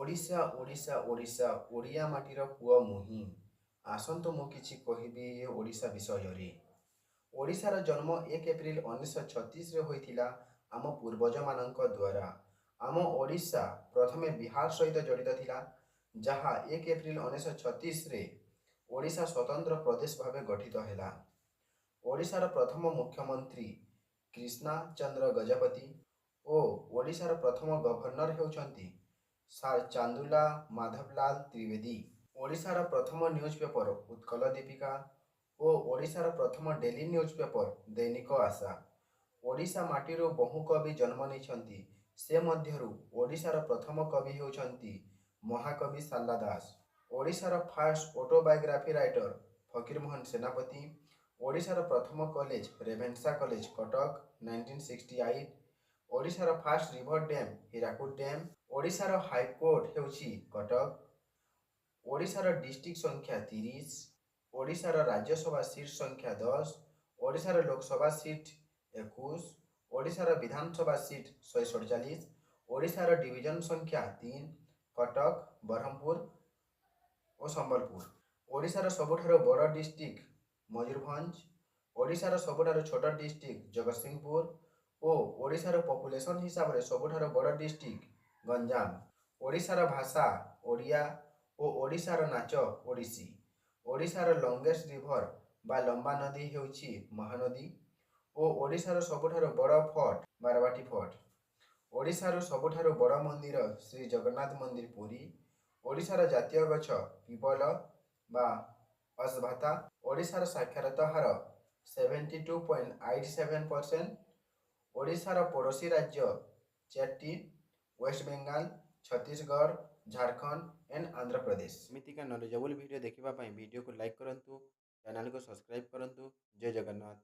ଓଡ଼ିଶା ଓଡ଼ିଶା ଓଡ଼ିଶା ଓଡ଼ିଆ ମାଟିର ପୁଅ ମୁହିଁ। ଆସନ୍ତୁ ମୁଁ କିଛି କହିବି ଏ ଓଡ଼ିଶା ବିଷୟରେ। ଓଡ଼ିଶାର ଜନ୍ମ 1 ଏପ୍ରିଲ 1936ରେ ହୋଇଥିଲା ଆମ ପୂର୍ବଜମାନଙ୍କ ଦ୍ୱାରା। ଆମ ଓଡ଼ିଶା ପ୍ରଥମେ ବିହାର ସହିତ ଜଡ଼ିତ ଥିଲା, ଯାହା 1 ଏପ୍ରିଲ 1936ରେ ଓଡ଼ିଶା ସ୍ୱତନ୍ତ୍ର ପ୍ରଦେଶ ଭାବେ ଗଠିତ ହେଲା। ଓଡ଼ିଶାର ପ୍ରଥମ ମୁଖ୍ୟମନ୍ତ୍ରୀ କ୍ରିଷ୍ଣା ଚନ୍ଦ୍ର ଗଜପତି ଓ ଓଡ଼ିଶାର ପ୍ରଥମ ଗଭର୍ଣ୍ଣର ହେଉଛନ୍ତି ସାର୍ ଚାନ୍ଦୁଲା ମାଧବଲାଲ ତ୍ରିବେଦୀ। ଓଡ଼ିଶାର ପ୍ରଥମ ନ୍ୟୁଜ୍ ପେପର ଉତ୍କଳ ଦୀପିକା ଓ ଓଡ଼ିଶାର ପ୍ରଥମ ଡେଲି ନ୍ୟୁଜ୍ ପେପର ଦୈନିକ ଆଶା। ଓଡ଼ିଶା ମାଟିରୁ ବହୁ କବି ଜନ୍ମ ନେଇଛନ୍ତି। ସେ ମଧ୍ୟରୁ ଓଡ଼ିଶାର ପ୍ରଥମ କବି ହେଉଛନ୍ତି ମହାକବି ଶାରଳା ଦାସ। ଓଡ଼ିଶାର ଫାର୍ଷ୍ଟ ଅଟୋବାୟୋଗ୍ରାଫି ରାଇଟର ଫକୀରମୋହନ ସେନାପତି। ଓଡ଼ିଶାର ପ୍ରଥମ କଲେଜ ରେଭେନ୍ସା କଲେଜ କଟକ 1968। ଓଡ଼ିଶାର first river dam Hirakud dam. ଓଡ଼ିଶାର ହାଇକୋର୍ଟ ହେଉଛି କଟକ। ଓଡ଼ିଶାର ଡିଷ୍ଟ୍ରିକ୍ଟ ସଂଖ୍ୟା 30। ଓଡ଼ିଶାର ରାଜ୍ୟସଭା ସିଟ୍ ସଂଖ୍ୟା 10। ଓଡ଼ିଶାର ଲୋକସଭା ସିଟ୍ 21। ଓଡ଼ିଶାର ବିଧାନସଭା ସିଟ୍ 147। ଓଡ଼ିଶାର ଡିଭିଜନ ସଂଖ୍ୟା 3। କଟକ, ବ୍ରହ୍ମପୁର ଓ ସମ୍ବଲପୁର। ଓଡ଼ିଶାର ସବୁଠାରୁ ବଡ଼ ଡିଷ୍ଟ୍ରିକ୍ଟ ମୟୂରଭଞ୍ଜ। ଓଡ଼ିଶାର ସବୁଠାରୁ ଛୋଟ ଡିଷ୍ଟ୍ରିକ୍ଟ ଜଗତସିଂହପୁର ଓ ଓଡ଼ିଶାର ପପୁଲେସନ୍ ହିସାବରେ ସବୁଠାରୁ ବଡ଼ ଡିଷ୍ଟ୍ରିକ୍ଟ ଗଞ୍ଜାମ। ଓଡ଼ିଶାର ଭାଷା ଓଡ଼ିଆ ଓ ଓଡ଼ିଶାର ନାଚ ଓଡ଼ିଶୀ। ଓଡ଼ିଶାର ଲଙ୍ଗେଷ୍ଟ ରିଭର ବା ଲମ୍ବା ନଦୀ ହେଉଛି ମହାନଦୀ ଓ ଓଡ଼ିଶାର ସବୁଠାରୁ ବଡ଼ ଫୋର୍ଟ ବାରବାଟୀ ଫୋର୍ଟ। ଓଡ଼ିଶାର ସବୁଠାରୁ ବଡ଼ ମନ୍ଦିର ଶ୍ରୀ ଜଗନ୍ନାଥ ମନ୍ଦିର ପୁରୀ। ଓଡ଼ିଶାର ଜାତୀୟ ଗଛ ପିପଳ ବା ଅଶ୍ୱତ୍ଥ। ଓଡ଼ିଶାର ସାକ୍ଷରତା ହାର 72.87%। ଓଡ଼ିଶାର ପଡ଼ୋଶୀ ରାଜ୍ୟ 4ଟି ୱେଷ୍ଟବେଙ୍ଗଲ, ଛତିଶଗଡ଼, ଝାଡ଼ଖଣ୍ଡ ଏଣ୍ଡ ଆନ୍ଧ୍ରପ୍ରଦେଶ। ଏମିତିକା ନଲେଜେବଲ୍ ଭିଡ଼ିଓ ଦେଖିବା ପାଇଁ ଭିଡ଼ିଓକୁ ଲାଇକ୍ କରନ୍ତୁ, ଚ୍ୟାନେଲକୁ ସବସ୍କ୍ରାଇବ୍ କରନ୍ତୁ। ଜୟ ଜଗନ୍ନାଥ।